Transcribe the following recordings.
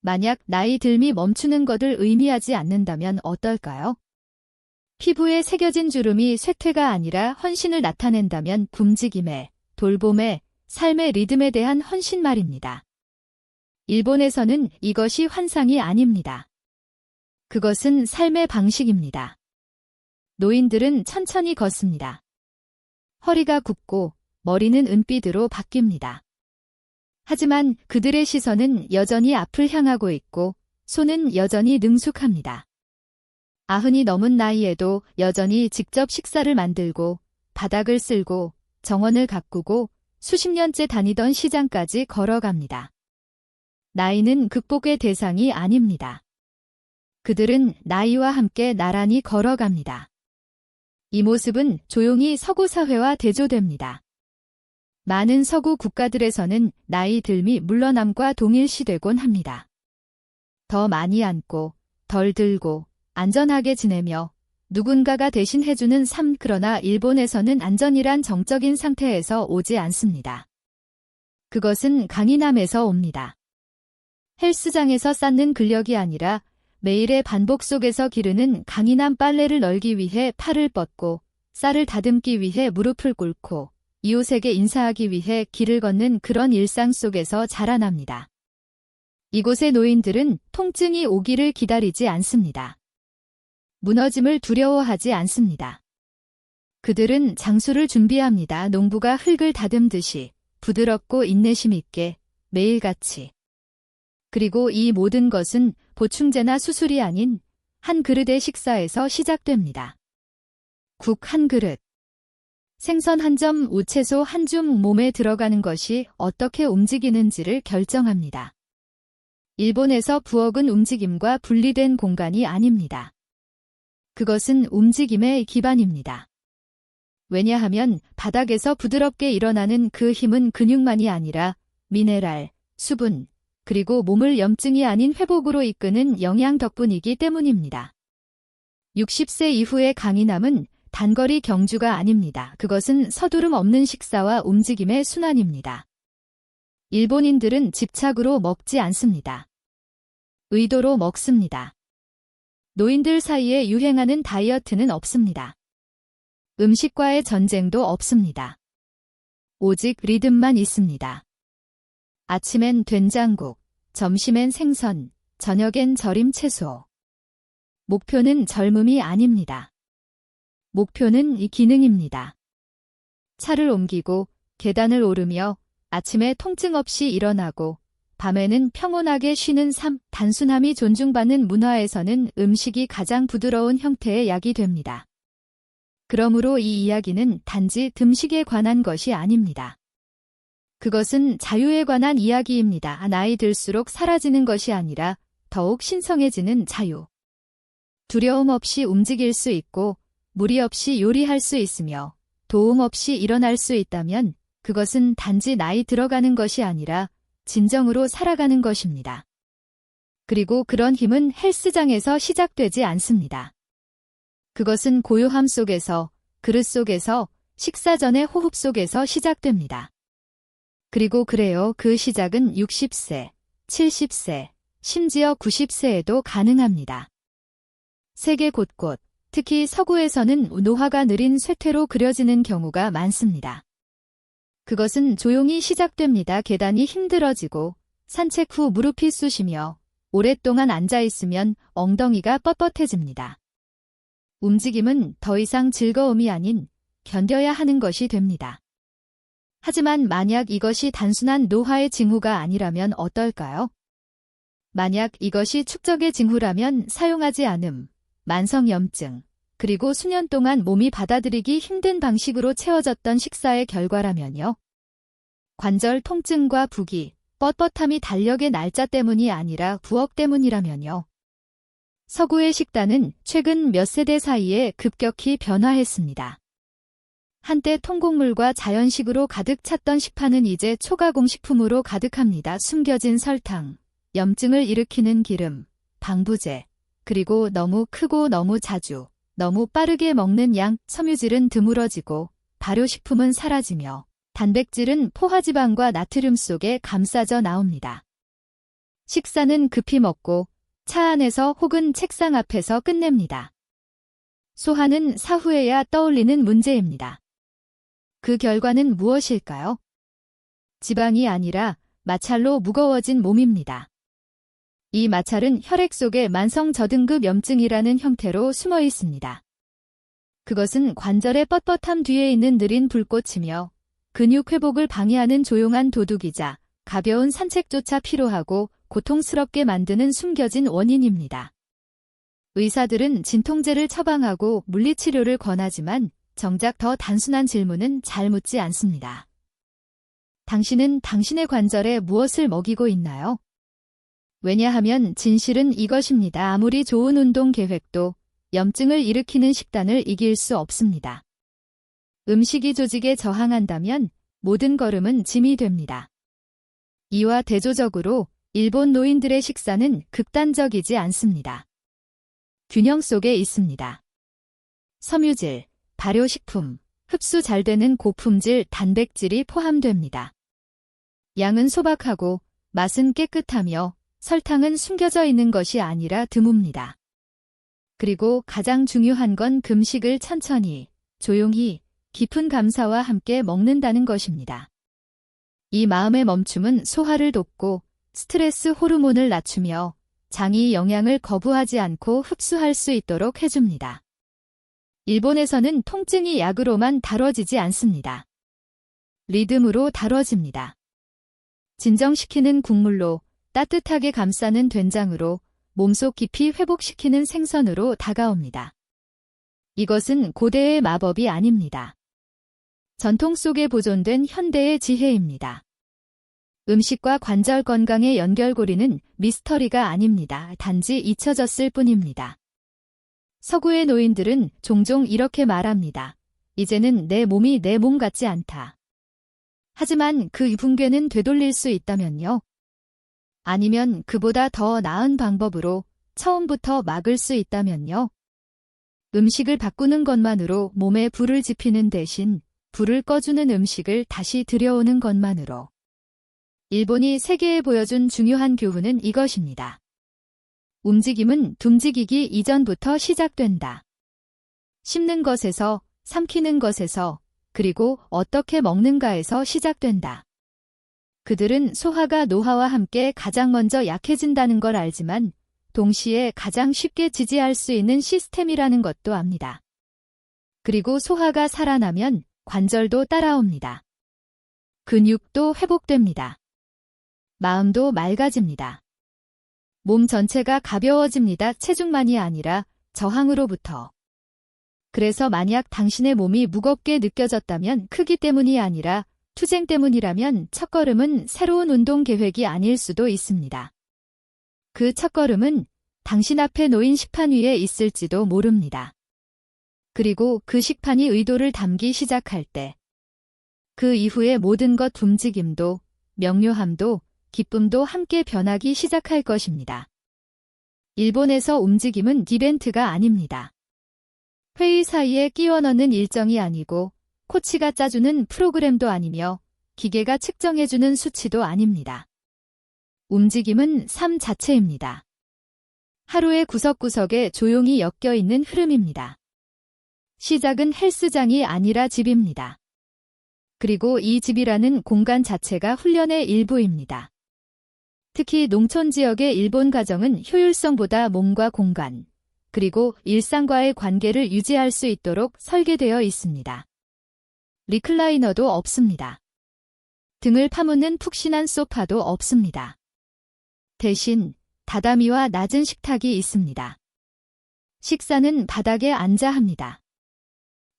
만약 나이 듦이 멈추는 것을 의미하지 않는다면 어떨까요? 피부에 새겨진 주름이 쇠퇴가 아니라 헌신을 나타낸다면 굶직임에, 돌봄에, 삶의 리듬에 대한 헌신 말입니다. 일본에서는 이것이 환상이 아닙니다. 그것은 삶의 방식입니다. 노인들은 천천히 걷습니다. 허리가 굽고 머리는 은빛으로 바뀝니다. 하지만 그들의 시선은 여전히 앞을 향하고 있고 손은 여전히 능숙합니다. 90이 넘은 나이에도 여전히 직접 식사를 만들고 바닥을 쓸고 정원을 가꾸고 수십 년째 다니던 시장까지 걸어갑니다. 나이는 극복의 대상이 아닙니다. 그들은 나이와 함께 나란히 걸어갑니다. 이 모습은 조용히 서구 사회와 대조됩니다. 많은 서구 국가들에서는 나이 듦이 물러남과 동일시되곤 합니다. 더 많이 앉고, 덜 들고, 안전하게 지내며 누군가가 대신 해주는 삶. 그러나 일본에서는 안전이란 정적인 상태에서 오지 않습니다. 그것은 강인함에서 옵니다. 헬스장에서 쌓는 근력이 아니라 매일의 반복 속에서 기르는 강인한 빨래를 널기 위해 팔을 뻗고 쌀을 다듬기 위해 무릎을 꿇고 이웃에게 인사하기 위해 길을 걷는 그런 일상 속에서 자라납니다. 이곳의 노인들은 통증이 오기를 기다리지 않습니다. 무너짐을 두려워하지 않습니다. 그들은 장수를 준비합니다. 농부가 흙을 다듬듯이 부드럽고 인내심 있게 매일같이. 그리고 이 모든 것은 보충제나 수술이 아닌 한 그릇의 식사에서 시작됩니다. 국 한 그릇. 생선 한 점, 우채소 한 줌 몸에 들어가는 것이 어떻게 움직이는지를 결정합니다. 일본에서 부엌은 움직임과 분리된 공간이 아닙니다. 그것은 움직임의 기반입니다. 왜냐하면 바닥에서 부드럽게 일어나는 그 힘은 근육만이 아니라 미네랄, 수분, 그리고 몸을 염증이 아닌 회복으로 이끄는 영양 덕분이기 때문입니다. 60세 이후의 강인함은 단거리 경주가 아닙니다. 그것은 서두름 없는 식사와 움직임의 순환입니다. 일본인들은 집착으로 먹지 않습니다. 의도로 먹습니다. 노인들 사이에 유행하는 다이어트는 없습니다. 음식과의 전쟁도 없습니다. 오직 리듬만 있습니다. 아침엔 된장국, 점심엔 생선, 저녁엔 절임 채소. 목표는 젊음이 아닙니다. 목표는 이 기능입니다. 차를 옮기고 계단을 오르며 아침에 통증 없이 일어나고 밤에는 평온하게 쉬는 삶. 단순함이 존중받는 문화에서는 음식이 가장 부드러운 형태의 약이 됩니다. 그러므로 이 이야기는 단지 듬식에 관한 것이 아닙니다. 그것은 자유에 관한 이야기입니다. 나이 들수록 사라지는 것이 아니라 더욱 신성해지는 자유. 두려움 없이 움직일 수 있고 무리 없이 요리할 수 있으며 도움 없이 일어날 수 있다면 그것은 단지 나이 들어가는 것이 아니라 진정으로 살아가는 것입니다. 그리고 그런 힘은 헬스장에서 시작되지 않습니다. 그것은 고요함 속에서, 그릇 속에서, 식사 전의 호흡 속에서 시작됩니다. 그리고 그래요. 그 시작은 60세, 70세, 심지어 90세에도 가능합니다. 세계 곳곳, 특히 서구에서는 노화가 느린 쇠퇴로 그려지는 경우가 많습니다. 그것은 조용히 시작됩니다. 계단이 힘들어지고 산책 후 무릎이 쑤시며 오랫동안 앉아있으면 엉덩이가 뻣뻣해집니다. 움직임은 더 이상 즐거움이 아닌 견뎌야 하는 것이 됩니다. 하지만 만약 이것이 단순한 노화의 징후가 아니라면 어떨까요? 만약 이것이 축적의 징후라면 사용하지 않음, 만성염증, 그리고 수년 동안 몸이 받아들이기 힘든 방식으로 채워졌던 식사의 결과라면요. 관절 통증과 부기, 뻣뻣함이 달력의 날짜 때문이 아니라 부엌 때문이라면요. 서구의 식단은 최근 몇 세대 사이에 급격히 변화했습니다. 한때 통곡물과 자연식으로 가득 찼던 식판은 이제 초가공식품으로 가득합니다. 숨겨진 설탕, 염증을 일으키는 기름, 방부제, 그리고 너무 크고 너무 자주, 너무 빠르게 먹는 양. 섬유질은 드물어지고 발효식품은 사라지며 단백질은 포화지방과 나트륨 속에 감싸져 나옵니다. 식사는 급히 먹고 차 안에서 혹은 책상 앞에서 끝냅니다. 소화는 사후에야 떠올리는 문제입니다. 그 결과는 무엇일까요? 지방이 아니라 마찰로 무거워진 몸입니다. 이 마찰은 혈액 속에 만성 저등급 염증이라는 형태로 숨어 있습니다. 그것은 관절의 뻣뻣함 뒤에 있는 느린 불꽃이며 근육 회복을 방해하는 조용한 도둑이자 가벼운 산책조차 필요하고 고통스럽게 만드는 숨겨진 원인입니다. 의사들은 진통제를 처방하고 물리치료를 권하지만 정작 더 단순한 질문은 잘 묻지 않습니다. 당신은 당신의 관절에 무엇을 먹이고 있나요? 왜냐하면 진실은 이것입니다. 아무리 좋은 운동 계획도 염증을 일으키는 식단을 이길 수 없습니다. 음식이 조직에 저항한다면 모든 걸음은 짐이 됩니다. 이와 대조적으로 일본 노인들의 식사는 극단적이지 않습니다. 균형 속에 있습니다. 섬유질, 발효식품, 흡수 잘 되는 고품질 단백질이 포함됩니다. 양은 소박하고 맛은 깨끗하며 설탕은 숨겨져 있는 것이 아니라 드뭅니다. 그리고 가장 중요한 건 금식을 천천히, 조용히, 깊은 감사와 함께 먹는다는 것입니다. 이 마음의 멈춤은 소화를 돕고 스트레스 호르몬을 낮추며 장이 영양을 거부하지 않고 흡수할 수 있도록 해줍니다. 일본에서는 통증이 약으로만 다뤄지지 않습니다. 리듬으로 다뤄집니다. 진정시키는 국물로, 따뜻하게 감싸는 된장으로, 몸속 깊이 회복시키는 생선으로 다가옵니다. 이것은 고대의 마법이 아닙니다. 전통 속에 보존된 현대의 지혜입니다. 음식과 관절 건강의 연결고리는 미스터리가 아닙니다. 단지 잊혀졌을 뿐입니다. 서구의 노인들은 종종 이렇게 말합니다. 이제는 내 몸이 내 몸 같지 않다. 하지만 그 붕괴는 되돌릴 수 있다면요? 아니면 그보다 더 나은 방법으로 처음부터 막을 수 있다면요? 음식을 바꾸는 것만으로 몸에 불을 지피는 대신 불을 꺼주는 음식을 다시 들여오는 것만으로. 일본이 세계에 보여준 중요한 교훈은 이것입니다. 움직임은 둠직이기 이전부터 시작된다. 씹는 것에서, 삼키는 것에서, 그리고 어떻게 먹는가에서 시작된다. 그들은 소화가 노화와 함께 가장 먼저 약해진다는 걸 알지만 동시에 가장 쉽게 지지할 수 있는 시스템이라는 것도 압니다. 그리고 소화가 살아나면 관절도 따라옵니다. 근육도 회복됩니다. 마음도 맑아집니다. 몸 전체가 가벼워집니다. 체중만이 아니라 저항으로부터. 그래서 만약 당신의 몸이 무겁게 느껴졌다면 크기 때문이 아니라 투쟁 때문이라면 첫걸음은 새로운 운동 계획이 아닐 수도 있습니다. 그 첫걸음은 당신 앞에 놓인 식판 위에 있을지도 모릅니다. 그리고 그 식판이 의도를 담기 시작할 때, 그 이후의 모든 것 움직임도, 명료함도, 기쁨도 함께 변하기 시작할 것입니다. 일본에서 움직임은 이벤트가 아닙니다. 회의 사이에 끼워 넣는 일정이 아니고 코치가 짜주는 프로그램도 아니며 기계가 측정해주는 수치도 아닙니다. 움직임은 삶 자체입니다. 하루의 구석구석에 조용히 엮여있는 흐름입니다. 시작은 헬스장이 아니라 집입니다. 그리고 이 집이라는 공간 자체가 훈련의 일부입니다. 특히 농촌 지역의 일본 가정은 효율성보다 몸과 공간, 그리고 일상과의 관계를 유지할 수 있도록 설계되어 있습니다. 리클라이너도 없습니다. 등을 파묻는 푹신한 소파도 없습니다. 대신 다다미와 낮은 식탁이 있습니다. 식사는 바닥에 앉아 합니다.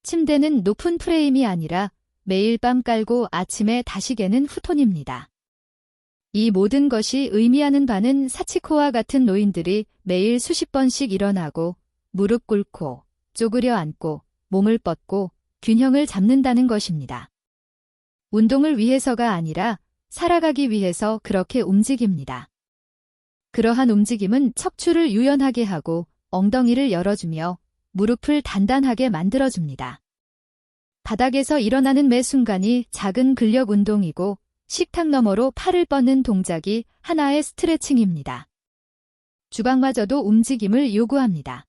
침대는 높은 프레임이 아니라 매일 밤 깔고 아침에 다시 개는 후톤입니다. 이 모든 것이 의미하는 바는 사치코와 같은 노인들이 매일 수십 번씩 일어나고 무릎 꿇고 쪼그려 앉고 몸을 뻗고 균형을 잡는다는 것입니다. 운동을 위해서가 아니라 살아가기 위해서 그렇게 움직입니다. 그러한 움직임은 척추를 유연하게 하고 엉덩이를 열어주며 무릎을 단단하게 만들어줍니다. 바닥에서 일어나는 매 순간이 작은 근력 운동이고 식탁 너머로 팔을 뻗는 동작이 하나의 스트레칭입니다. 주방마저도 움직임을 요구합니다.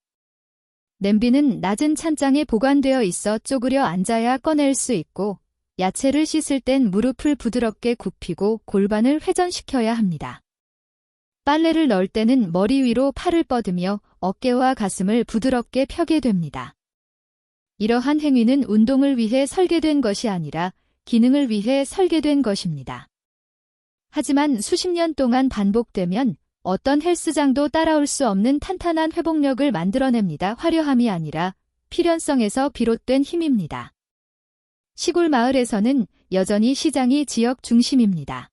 냄비는 낮은 찬장에 보관되어 있어 쪼그려 앉아야 꺼낼 수 있고, 야채를 씻을 땐 무릎을 부드럽게 굽히고 골반을 회전시켜야 합니다. 빨래를 넣을 때는 머리 위로 팔을 뻗으며 어깨와 가슴을 부드럽게 펴게 됩니다. 이러한 행위는 운동을 위해 설계된 것이 아니라 기능을 위해 설계된 것입니다. 하지만 수십 년 동안 반복되면 어떤 헬스장도 따라올 수 없는 탄탄한 회복력을 만들어냅니다. 화려함이 아니라 필연성에서 비롯된 힘입니다. 시골 마을에서는 여전히 시장이 지역 중심입니다.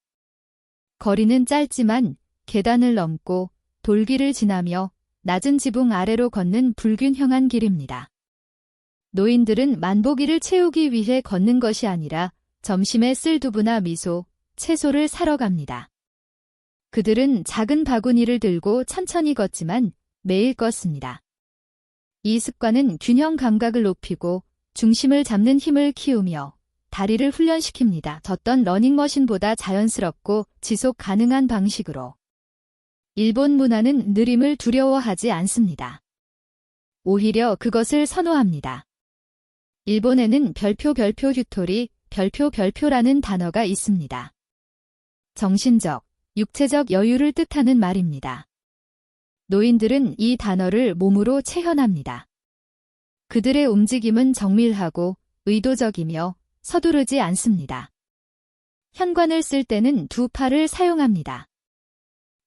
거리는 짧지만 계단을 넘고 돌길을 지나며 낮은 지붕 아래로 걷는 불균형한 길입니다. 노인들은 만보기를 채우기 위해 걷는 것이 아니라 점심에 쓸 두부나 미소, 채소를 사러 갑니다. 그들은 작은 바구니를 들고 천천히 걷지만 매일 걷습니다. 이 습관은 균형 감각을 높이고 중심을 잡는 힘을 키우며 다리를 훈련시킵니다. 어떤 러닝머신보다 자연스럽고 지속 가능한 방식으로. 일본 문화는 느림을 두려워하지 않습니다. 오히려 그것을 선호합니다. 일본에는 별표 휴토리, 별표라는 단어가 있습니다. 정신적, 육체적 여유를 뜻하는 말입니다. 노인들은 이 단어를 몸으로 체현합니다. 그들의 움직임은 정밀하고 의도적이며 서두르지 않습니다. 현관을 쓸 때는 두 팔을 사용합니다.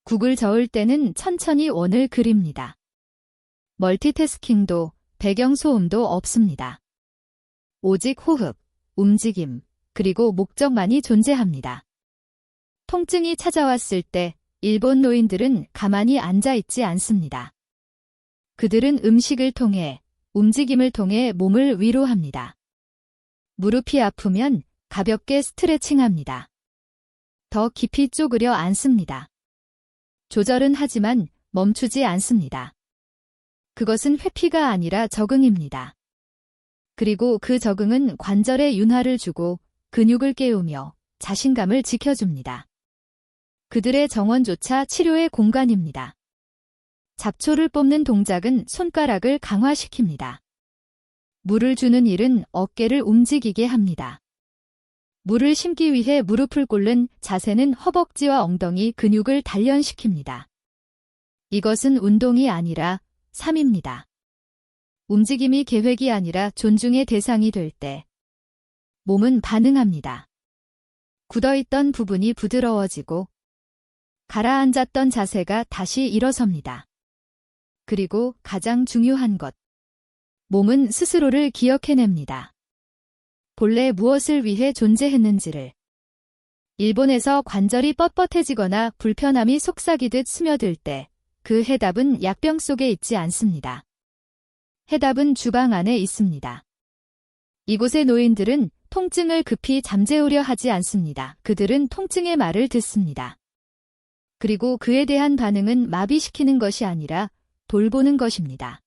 국을 저을 때는 천천히 원을 그립니다. 멀티태스킹도 배경 소음도 없습니다. 오직 호흡, 움직임, 그리고 목적만이 존재합니다. 통증이 찾아왔을 때 일본 노인들은 가만히 앉아 있지 않습니다. 그들은 음식을 통해, 움직임을 통해 몸을 위로합니다. 무릎이 아프면 가볍게 스트레칭합니다. 더 깊이 쪼그려 앉습니다. 조절은 하지만 멈추지 않습니다. 그것은 회피가 아니라 적응입니다. 그리고 그 적응은 관절에 윤활을 주고 근육을 깨우며 자신감을 지켜줍니다. 그들의 정원조차 치료의 공간입니다. 잡초를 뽑는 동작은 손가락을 강화시킵니다. 물을 주는 일은 어깨를 움직이게 합니다. 물을 심기 위해 무릎을 꿇는 자세는 허벅지와 엉덩이 근육을 단련시킵니다. 이것은 운동이 아니라 삶입니다. 움직임이 계획이 아니라 존중의 대상이 될 때 몸은 반응합니다. 굳어있던 부분이 부드러워지고 가라앉았던 자세가 다시 일어섭니다. 그리고 가장 중요한 것, 몸은 스스로를 기억해냅니다. 본래 무엇을 위해 존재했는지를. 일본에서 관절이 뻣뻣해지거나 불편함이 속삭이듯 스며들 때 그 해답은 약병 속에 있지 않습니다. 해답은 주방 안에 있습니다. 이곳의 노인들은 통증을 급히 잠재우려 하지 않습니다. 그들은 통증의 말을 듣습니다. 그리고 그에 대한 반응은 마비시키는 것이 아니라 돌보는 것입니다.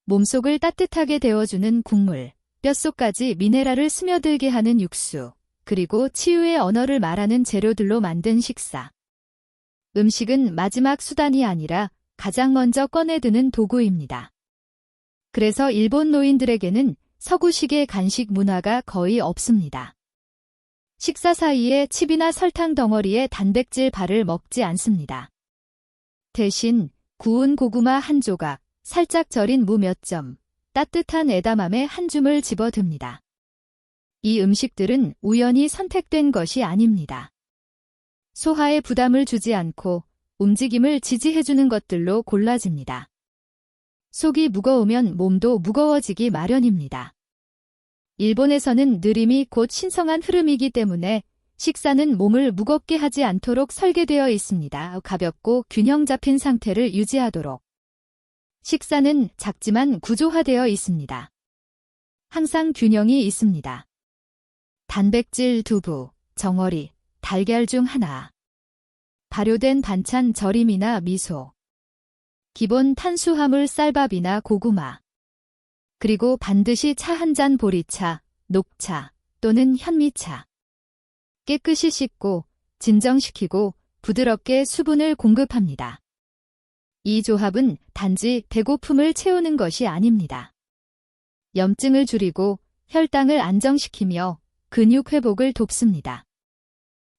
몸속을 따뜻하게 데워주는 국물, 뼛속까지 미네랄을 스며들게 하는 육수, 그리고 치유의 언어를 말하는 재료들로 만든 식사. 음식은 마지막 수단이 아니라 가장 먼저 꺼내드는 도구입니다. 그래서 일본 노인들에게는 서구식의 간식 문화가 거의 없습니다. 식사 사이에 칩이나 설탕 덩어리에 단백질 발을 먹지 않습니다. 대신 구운 고구마 한 조각, 살짝 절인 무 몇 점, 따뜻한 에다맘에 한 줌을 집어듭니다. 이 음식들은 우연히 선택된 것이 아닙니다. 소화에 부담을 주지 않고 움직임을 지지해주는 것들로 골라집니다. 속이 무거우면 몸도 무거워지기 마련입니다. 일본에서는 느림이 곧 신성한 흐름이기 때문에 식사는 몸을 무겁게 하지 않도록 설계되어 있습니다. 가볍고 균형 잡힌 상태를 유지하도록. 식사는 작지만 구조화되어 있습니다. 항상 균형이 있습니다. 단백질 두부, 정어리, 달걀 중 하나. 발효된 반찬 절임이나 미소. 기본 탄수화물 쌀밥이나 고구마. 그리고 반드시 차 한 잔 보리차, 녹차 또는 현미차. 깨끗이 씻고 진정시키고 부드럽게 수분을 공급합니다. 이 조합은 단지 배고픔을 채우는 것이 아닙니다. 염증을 줄이고 혈당을 안정시키며 근육 회복을 돕습니다.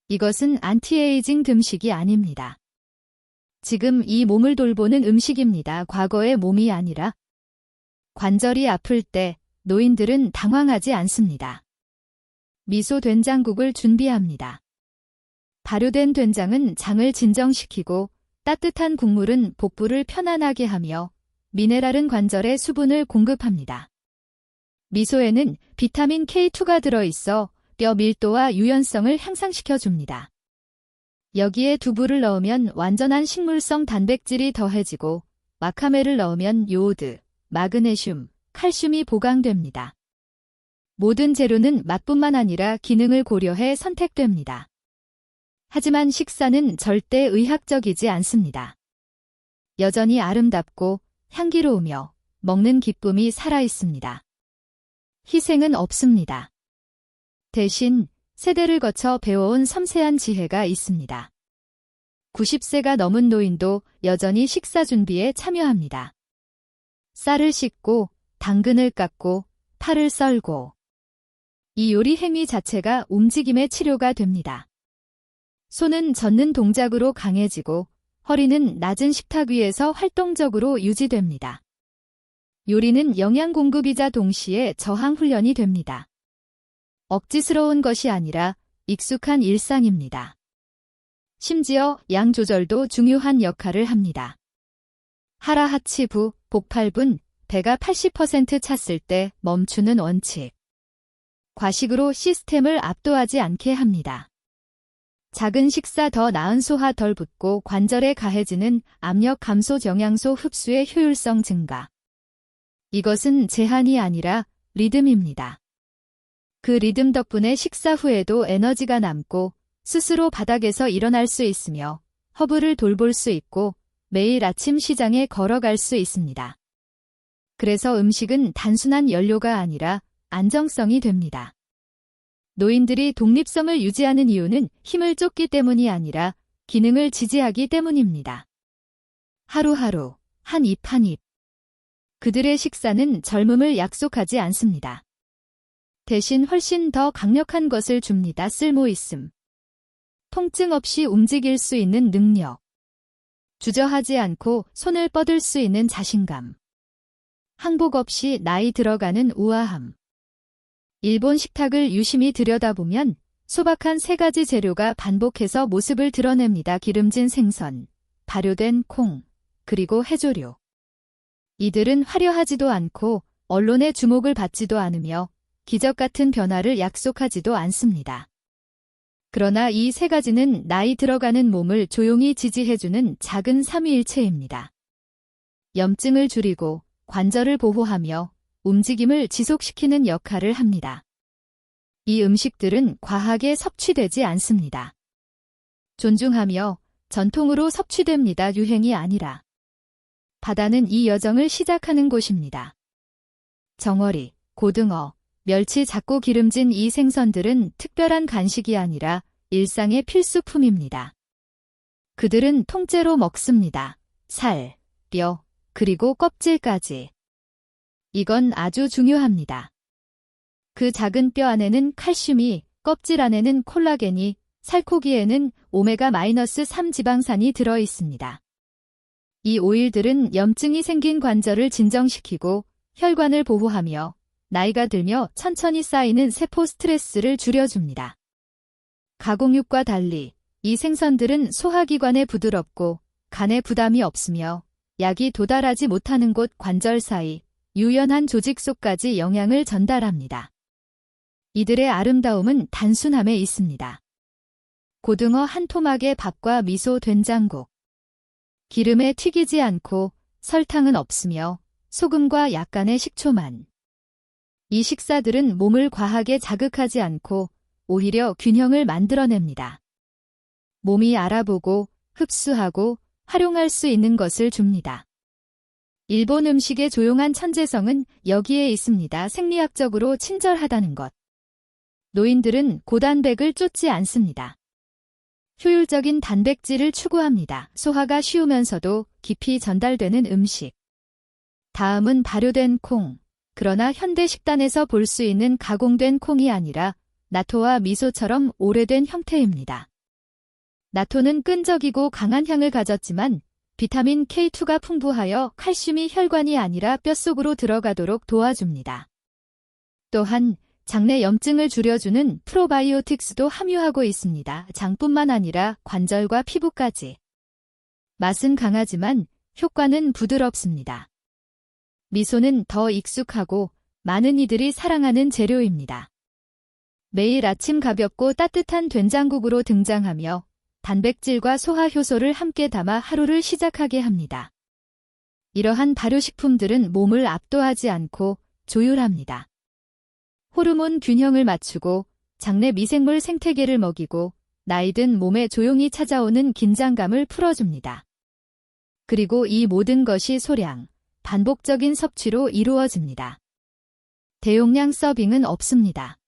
이것은 안티에이징 듬식이 아닙니다. 지금 이 몸을 돌보는 음식입니다. 과거의 몸이 아니라. 관절이 아플 때 노인들은 당황하지 않습니다. 미소 된장국을 준비합니다. 발효된 된장은 장을 진정시키고 따뜻한 국물은 복부를 편안하게 하며 미네랄은 관절에 수분을 공급합니다. 미소에는 비타민 K2가 들어있어 뼈 밀도와 유연성을 향상시켜줍니다. 여기에 두부를 넣으면 완전한 식물성 단백질이 더해지고 와카메를 넣으면 요오드, 마그네슘, 칼슘이 보강됩니다. 모든 재료는 맛뿐만 아니라 기능을 고려해 선택됩니다. 하지만 식사는 절대 의학적이지 않습니다. 여전히 아름답고 향기로우며 먹는 기쁨이 살아있습니다. 희생은 없습니다. 대신 세대를 거쳐 배워온 섬세한 지혜가 있습니다. 90세가 넘은 노인도 여전히 식사 준비에 참여합니다. 쌀을 씻고 당근을 깎고 파를 썰고 이 요리 행위 자체가 움직임의 치료가 됩니다. 손은 젓는 동작으로 강해지고 허리는 낮은 식탁 위에서 활동적으로 유지됩니다. 요리는 영양 공급이자 동시에 저항 훈련이 됩니다. 억지스러운 것이 아니라 익숙한 일상입니다. 심지어 양 조절도 중요한 역할을 합니다. 하라하치부, 복팔분, 배가 80% 찼을 때 멈추는 원칙. 과식으로 시스템을 압도하지 않게 합니다. 작은 식사 더 나은 소화 덜 붓고 관절에 가해지는 압력 감소 영양소 흡수의 효율성 증가. 이것은 제한이 아니라 리듬입니다. 그 리듬 덕분에 식사 후에도 에너지가 남고 스스로 바닥에서 일어날 수 있으며 허브를 돌볼 수 있고 매일 아침 시장에 걸어갈 수 있습니다. 그래서 음식은 단순한 연료가 아니라 안정성이 됩니다. 노인들이 독립성을 유지하는 이유는 힘을 쫓기 때문이 아니라 기능을 지지하기 때문입니다. 하루하루, 한 입 한 입. 그들의 식사는 젊음을 약속하지 않습니다. 대신 훨씬 더 강력한 것을 줍니다. 쓸모있음. 통증 없이 움직일 수 있는 능력. 주저하지 않고 손을 뻗을 수 있는 자신감. 항복 없이 나이 들어가는 우아함. 일본 식탁을 유심히 들여다보면 소박한 세 가지 재료가 반복해서 모습을 드러냅니다. 기름진 생선, 발효된 콩, 그리고 해조류. 이들은 화려하지도 않고 언론의 주목을 받지도 않으며 기적 같은 변화를 약속하지도 않습니다. 그러나 이 세 가지는 나이 들어가는 몸을 조용히 지지해주는 작은 삼위일체입니다. 염증을 줄이고 관절을 보호하며 움직임을 지속시키는 역할을 합니다. 이 음식들은 과하게 섭취되지 않습니다. 존중하며 전통으로 섭취됩니다. 유행이 아니라. 바다는 이 여정을 시작하는 곳입니다. 정어리, 고등어, 멸치 작고 기름진 이 생선들은 특별한 간식이 아니라 일상의 필수품입니다. 그들은 통째로 먹습니다. 살, 뼈, 그리고 껍질까지. 이건 아주 중요합니다. 그 작은 뼈 안에는 칼슘이, 껍질 안에는 콜라겐이, 살코기에는 오메가-3 지방산이 들어 있습니다. 이 오일들은 염증이 생긴 관절을 진정시키고 혈관을 보호하며 나이가 들며 천천히 쌓이는 세포 스트레스를 줄여줍니다. 가공육과 달리 이 생선들은 소화기관에 부드럽고 간에 부담이 없으며 약이 도달하지 못하는 곳 관절 사이 유연한 조직 속까지 영양을 전달합니다. 이들의 아름다움은 단순함에 있습니다. 고등어 한 토막의 밥과 미소 된장국. 기름에 튀기지 않고 설탕은 없으며 소금과 약간의 식초만. 이 식사들은 몸을 과하게 자극하지 않고 오히려 균형을 만들어냅니다. 몸이 알아보고 흡수하고 활용할 수 있는 것을 줍니다. 일본 음식의 조용한 천재성은 여기에 있습니다. 생리학적으로 친절하다는 것. 노인들은 고단백을 쫓지 않습니다. 효율적인 단백질을 추구합니다. 소화가 쉬우면서도 깊이 전달되는 음식. 다음은 발효된 콩. 그러나 현대 식단에서 볼 수 있는 가공된 콩이 아니라 나토와 미소처럼 오래된 형태입니다. 나토는 끈적이고 강한 향을 가졌지만 비타민 K2가 풍부하여 칼슘이 혈관이 아니라 뼛속으로 들어가도록 도와줍니다. 또한 장내 염증을 줄여주는 프로바이오틱스도 함유하고 있습니다. 장뿐만 아니라 관절과 피부까지. 맛은 강하지만 효과는 부드럽습니다. 미소는 더 익숙하고 많은 이들이 사랑하는 재료입니다. 매일 아침 가볍고 따뜻한 된장국으로 등장하며 단백질과 소화 효소를 함께 담아 하루를 시작하게 합니다. 이러한 발효식품들은 몸을 압도하지 않고 조율합니다. 호르몬 균형을 맞추고 장내 미생물 생태계를 먹이고 나이든 몸에 조용히 찾아오는 긴장감을 풀어줍니다. 그리고 이 모든 것이 소량, 반복적인 섭취로 이루어집니다. 대용량 서빙은 없습니다.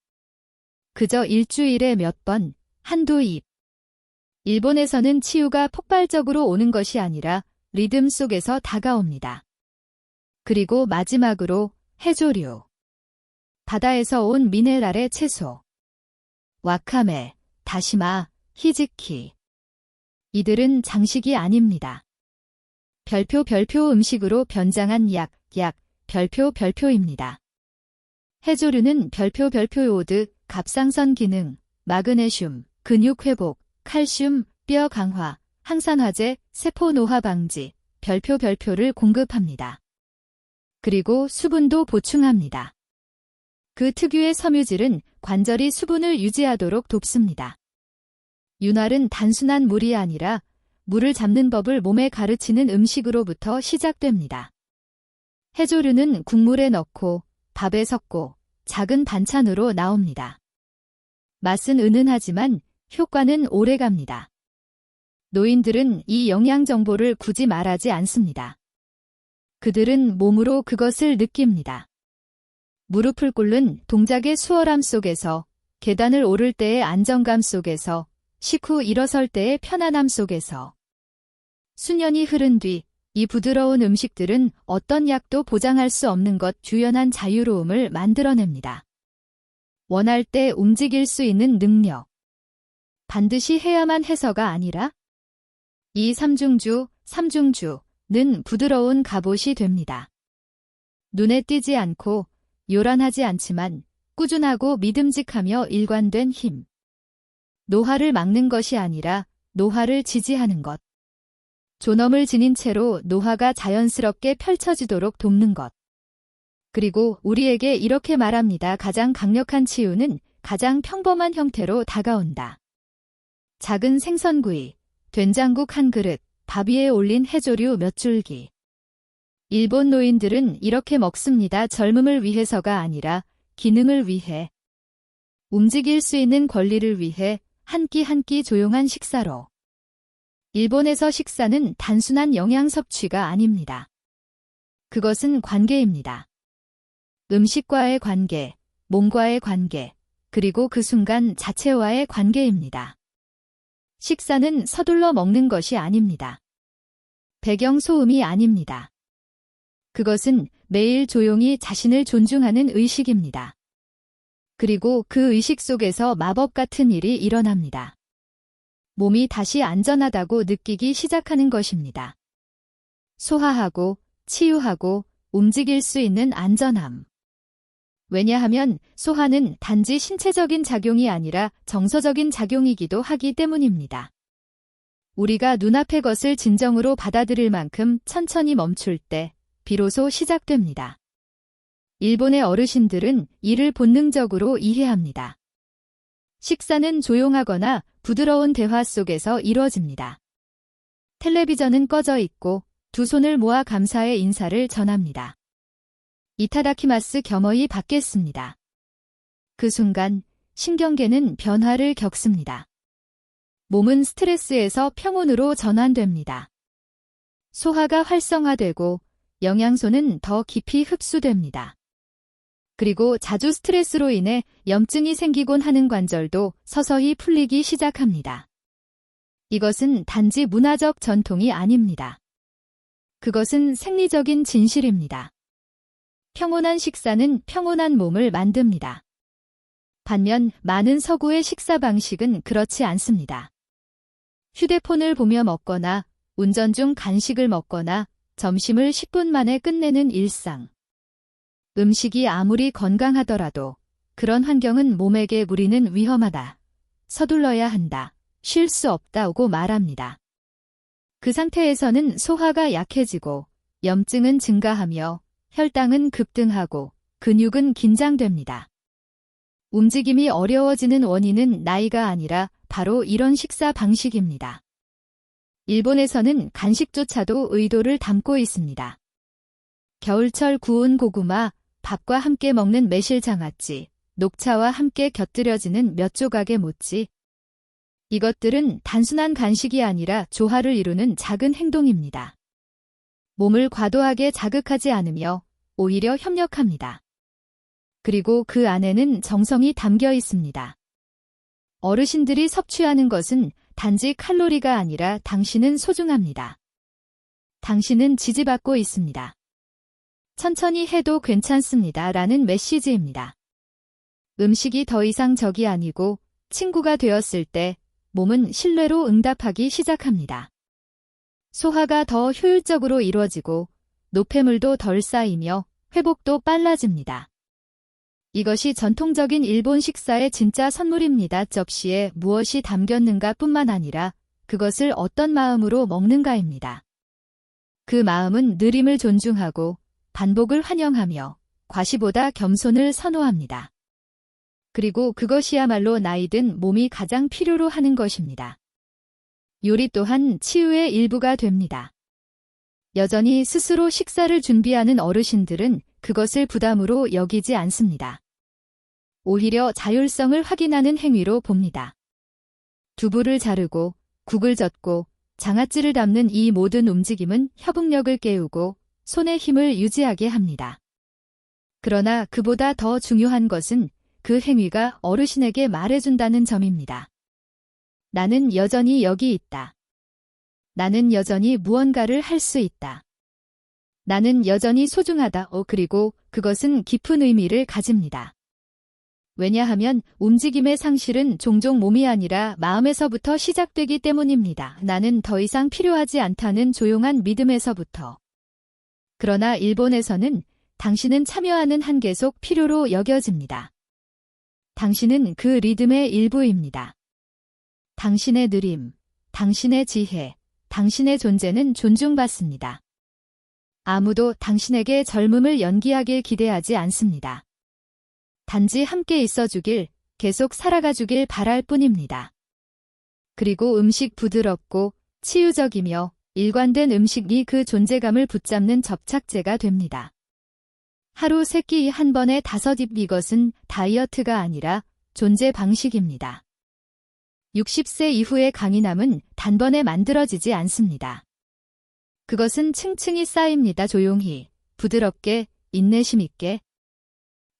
그저 일주일에 몇 번, 한두 입. 일본에서는 치유가 폭발적으로 오는 것이 아니라 리듬 속에서 다가옵니다. 그리고 마지막으로 해조류. 바다에서 온 미네랄의 채소. 와카메, 다시마, 히즈키. 이들은 장식이 아닙니다. 별표 음식으로 변장한 별표입니다. 해조류는 별표 요오드, 갑상선 기능, 마그네슘, 근육 회복, 칼슘, 뼈 강화, 항산화제, 세포 노화 방지, 별표를 공급합니다. 그리고 수분도 보충합니다. 그 특유의 섬유질은 관절이 수분을 유지하도록 돕습니다. 윤활은 단순한 물이 아니라 물을 잡는 법을 몸에 가르치는 음식으로부터 시작됩니다. 해조류는 국물에 넣고 밥에 섞고 작은 반찬으로 나옵니다. 맛은 은은하지만 효과는 오래갑니다. 노인들은 이 영양 정보를 굳이 말하지 않습니다. 그들은 몸으로 그것을 느낍니다. 무릎을 꿇는 동작의 수월함 속에서, 계단을 오를 때의 안정감 속에서, 식후 일어설 때의 편안함 속에서. 수년이 흐른 뒤, 이 부드러운 음식들은 어떤 약도 보장할 수 없는 것 유연한 자유로움을 만들어냅니다. 원할 때 움직일 수 있는 능력. 반드시 해야만 해서가 아니라 이 삼중주는 부드러운 갑옷이 됩니다. 눈에 띄지 않고 요란하지 않지만 꾸준하고 믿음직하며 일관된 힘. 노화를 막는 것이 아니라 노화를 지지하는 것. 존엄을 지닌 채로 노화가 자연스럽게 펼쳐지도록 돕는 것. 그리고 우리에게 이렇게 말합니다. 가장 강력한 치유는 가장 평범한 형태로 다가온다. 작은 생선구이, 된장국 한 그릇, 밥 위에 올린 해조류 몇 줄기. 일본 노인들은 이렇게 먹습니다. 젊음을 위해서가 아니라 기능을 위해. 움직일 수 있는 권리를 위해 한 끼 한 끼 조용한 식사로. 일본에서 식사는 단순한 영양 섭취가 아닙니다. 그것은 관계입니다. 음식과의 관계, 몸과의 관계, 그리고 그 순간 자체와의 관계입니다. 식사는 서둘러 먹는 것이 아닙니다. 배경 소음이 아닙니다. 그것은 매일 조용히 자신을 존중하는 의식입니다. 그리고 그 의식 속에서 마법 같은 일이 일어납니다. 몸이 다시 안전하다고 느끼기 시작하는 것입니다. 소화하고 치유하고 움직일 수 있는 안전함. 왜냐하면 소화는 단지 신체적인 작용이 아니라 정서적인 작용이기도 하기 때문입니다. 우리가 눈앞의 것을 진정으로 받아들일 만큼 천천히 멈출 때 비로소 시작됩니다. 일본의 어르신들은 이를 본능적으로 이해합니다. 식사는 조용하거나 부드러운 대화 속에서 이루어집니다. 텔레비전은 꺼져 있고 두 손을 모아 감사의 인사를 전합니다. 이타다키마스 겸허히 받겠습니다. 그 순간 신경계는 변화를 겪습니다. 몸은 스트레스에서 평온으로 전환됩니다. 소화가 활성화되고 영양소는 더 깊이 흡수됩니다. 그리고 자주 스트레스로 인해 염증이 생기곤 하는 관절도 서서히 풀리기 시작합니다. 이것은 단지 문화적 전통이 아닙니다. 그것은 생리적인 진실입니다. 평온한 식사는 평온한 몸을 만듭니다. 반면 많은 서구의 식사 방식은 그렇지 않습니다. 휴대폰을 보며 먹거나 운전 중 간식을 먹거나 점심을 10분 만에 끝내는 일상. 음식이 아무리 건강하더라도 그런 환경은 몸에게 무리는 위험하다. 서둘러야 한다. 쉴 수 없다고 말합니다. 그 상태에서는 소화가 약해지고 염증은 증가하며 혈당은 급등하고 근육은 긴장됩니다. 움직임이 어려워지는 원인은 나이가 아니라 바로 이런 식사 방식입니다. 일본에서는 간식조차도 의도를 담고 있습니다. 겨울철 구운 고구마, 밥과 함께 먹는 매실장아찌, 녹차와 함께 곁들여지는 몇 조각의 모찌. 이것들은 단순한 간식이 아니라 조화를 이루는 작은 행동입니다. 몸을 과도하게 자극하지 않으며 오히려 협력합니다. 그리고 그 안에는 정성이 담겨 있습니다. 어르신들이 섭취하는 것은 단지 칼로리가 아니라 당신은 소중합니다. 당신은 지지받고 있습니다. 천천히 해도 괜찮습니다. 라는 메시지입니다. 음식이 더 이상 적이 아니고 친구가 되었을 때 몸은 신뢰로 응답하기 시작합니다. 소화가 더 효율적으로 이루어지고 노폐물도 덜 쌓이며 회복도 빨라집니다. 이것이 전통적인 일본 식사의 진짜 선물입니다. 접시에 무엇이 담겼는가 뿐만 아니라 그것을 어떤 마음으로 먹는가입니다. 그 마음은 느림을 존중하고 반복을 환영하며 과시보다 겸손을 선호합니다. 그리고 그것이야말로 나이든 몸이 가장 필요로 하는 것입니다. 요리 또한 치유의 일부가 됩니다. 여전히 스스로 식사를 준비하는 어르신들은 그것을 부담으로 여기지 않습니다. 오히려 자율성을 확인하는 행위로 봅니다. 두부를 자르고 국을 젓고 장아찌를 담는 이 모든 움직임은 협응력을 깨우고 손의 힘을 유지하게 합니다. 그러나 그보다 더 중요한 것은 그 행위가 어르신에게 말해준다는 점입니다. 나는 여전히 여기 있다. 나는 여전히 무언가를 할 수 있다. 나는 여전히 소중하다. 그리고 그것은 깊은 의미를 가집니다. 왜냐하면 움직임의 상실은 종종 몸이 아니라 마음에서부터 시작되기 때문입니다. 나는 더 이상 필요하지 않다는 조용한 믿음에서부터. 그러나 일본에서는 당신은 참여하는 한 계속 필요로 여겨집니다. 당신은 그 리듬의 일부입니다. 당신의 느림, 당신의 지혜, 당신의 존재는 존중받습니다. 아무도 당신에게 젊음을 연기하길 기대하지 않습니다. 단지 함께 있어주길, 계속 살아가주길 바랄 뿐입니다. 그리고 음식 부드럽고 치유적이며 일관된 음식이 그 존재감을 붙잡는 접착제가 됩니다. 하루 3끼 한 번에 5입 이것은 다이어트가 아니라 존재 방식입니다. 60세 이후의 강인함은 단번에 만들어지지 않습니다. 그것은 층층이 쌓입니다. 조용히, 부드럽게, 인내심 있게.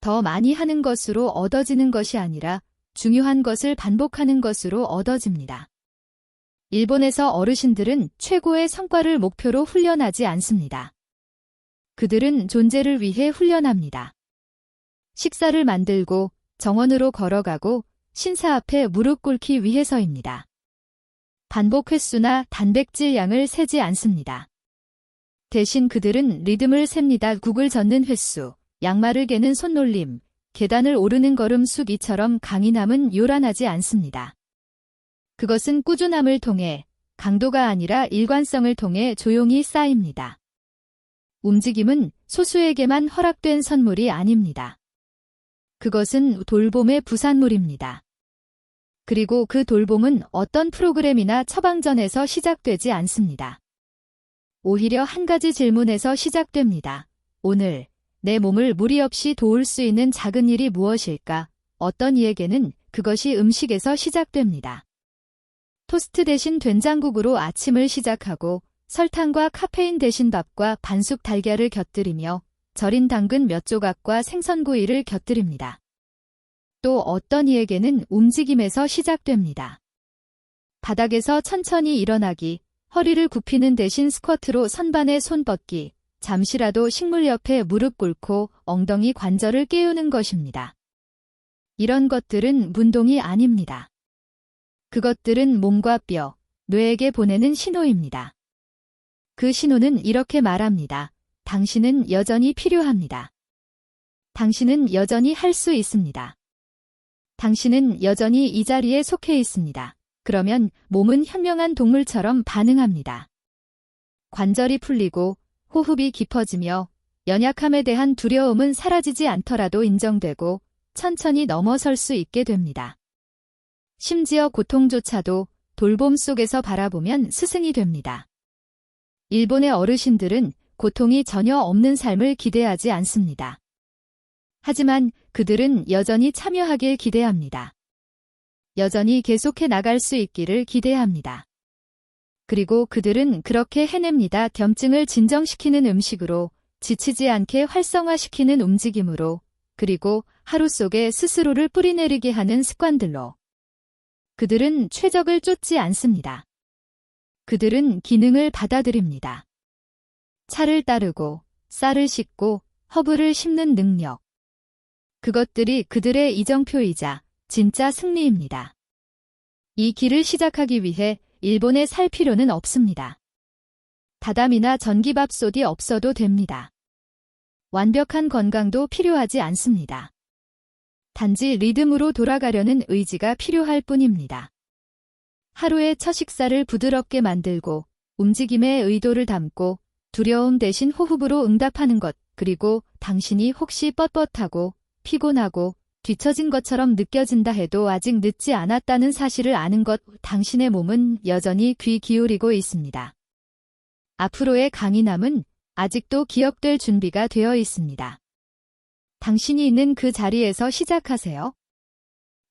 더 많이 하는 것으로 얻어지는 것이 아니라 중요한 것을 반복하는 것으로 얻어집니다. 일본에서 어르신들은 최고의 성과를 목표로 훈련하지 않습니다. 그들은 존재를 위해 훈련합니다. 식사를 만들고 정원으로 걸어가고 신사 앞에 무릎 꿇기 위해서입니다. 반복 횟수나 단백질 양을 세지 않습니다. 대신 그들은 리듬을 셉니다. 국을 젓는 횟수, 양말을 개는 손놀림, 계단을 오르는 걸음수. 이처럼 강인함은 요란하지 않습니다. 그것은 꾸준함을 통해, 강도가 아니라 일관성을 통해 조용히 쌓입니다. 움직임은 소수에게만 허락된 선물이 아닙니다. 그것은 돌봄의 부산물입니다. 그리고 그 돌봄은 어떤 프로그램이나 처방전에서 시작되지 않습니다. 오히려 한 가지 질문에서 시작됩니다. 오늘 내 몸을 무리 없이 도울 수 있는 작은 일이 무엇일까? 어떤 이에게는 그것이 음식에서 시작됩니다. 토스트 대신 된장국으로 아침을 시작하고 설탕과 카페인 대신 밥과 반숙 달걀을 곁들이며 절인 당근 몇 조각과 생선구이를 곁들입니다. 또 어떤 이에게는 움직임에서 시작됩니다. 바닥에서 천천히 일어나기, 허리를 굽히는 대신 스쿼트로 선반에 손 뻗기, 잠시라도 식물 옆에 무릎 꿇고 엉덩이 관절을 깨우는 것입니다. 이런 것들은 문동이 아닙니다. 그것들은 몸과 뼈, 뇌에게 보내는 신호입니다. 그 신호는 이렇게 말합니다. 당신은 여전히 필요합니다. 당신은 여전히 할 수 있습니다. 당신은 여전히 이 자리에 속해 있습니다. 그러면 몸은 현명한 동물처럼 반응합니다. 관절이 풀리고 호흡이 깊어지며 연약함에 대한 두려움은 사라지지 않더라도 인정되고 천천히 넘어설 수 있게 됩니다. 심지어 고통조차도 돌봄 속에서 바라보면 스승이 됩니다. 일본의 어르신들은 고통이 전혀 없는 삶을 기대하지 않습니다. 하지만 그들은 여전히 참여하길 기대합니다. 여전히 계속해 나갈 수 있기를 기대합니다. 그리고 그들은 그렇게 해냅니다. 염증을 진정시키는 음식으로, 지치지 않게 활성화시키는 움직임으로, 그리고 하루 속에 스스로를 뿌리내리게 하는 습관들로. 그들은 최적을 쫓지 않습니다. 그들은 기능을 받아들입니다. 차를 따르고, 쌀을 씻고, 허브를 심는 능력. 그것들이 그들의 이정표이자 진짜 승리입니다. 이 길을 시작하기 위해 일본에 살 필요는 없습니다. 다담이나 전기밥솥이 없어도 됩니다. 완벽한 건강도 필요하지 않습니다. 단지 리듬으로 돌아가려는 의지가 필요할 뿐입니다. 하루의 첫 식사를 부드럽게 만들고 움직임의 의도를 담고 두려움 대신 호흡으로 응답하는 것, 그리고 당신이 혹시 뻣뻣하고 피곤하고 뒤처진 것처럼 느껴진다 해도 아직 늦지 않았다는 사실을 아는 것, 당신의 몸은 여전히 귀 기울이고 있습니다. 앞으로의 강인함은 아직도 기억될 준비가 되어 있습니다. 당신이 있는 그 자리에서 시작하세요.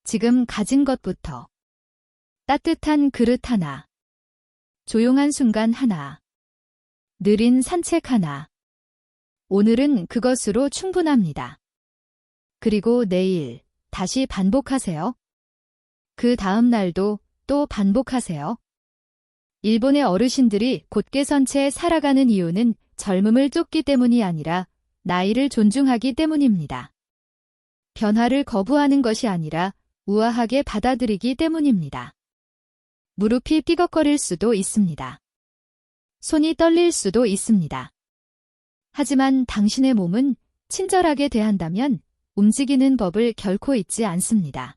지금 가진 것부터. 따뜻한 그릇 하나. 조용한 순간 하나. 느린 산책 하나. 오늘은 그것으로 충분합니다. 그리고 내일 다시 반복하세요. 그 다음 날도 또 반복하세요. 일본의 어르신들이 곧게 선 채 살아가는 이유는 젊음을 쫓기 때문이 아니라 나이를 존중하기 때문입니다. 변화를 거부하는 것이 아니라 우아하게 받아들이기 때문입니다. 무릎이 삐걱거릴 수도 있습니다. 손이 떨릴 수도 있습니다. 하지만 당신의 몸은 친절하게 대한다면 움직이는 법을 결코 잊지 않습니다.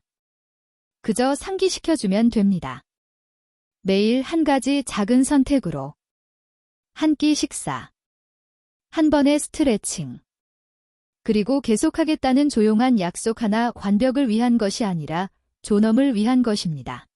그저 상기시켜주면 됩니다. 매일 한 가지 작은 선택으로. 한 끼 식사. 한 번의 스트레칭. 그리고 계속하겠다는 조용한 약속 하나, 완벽을 위한 것이 아니라 존엄을 위한 것입니다.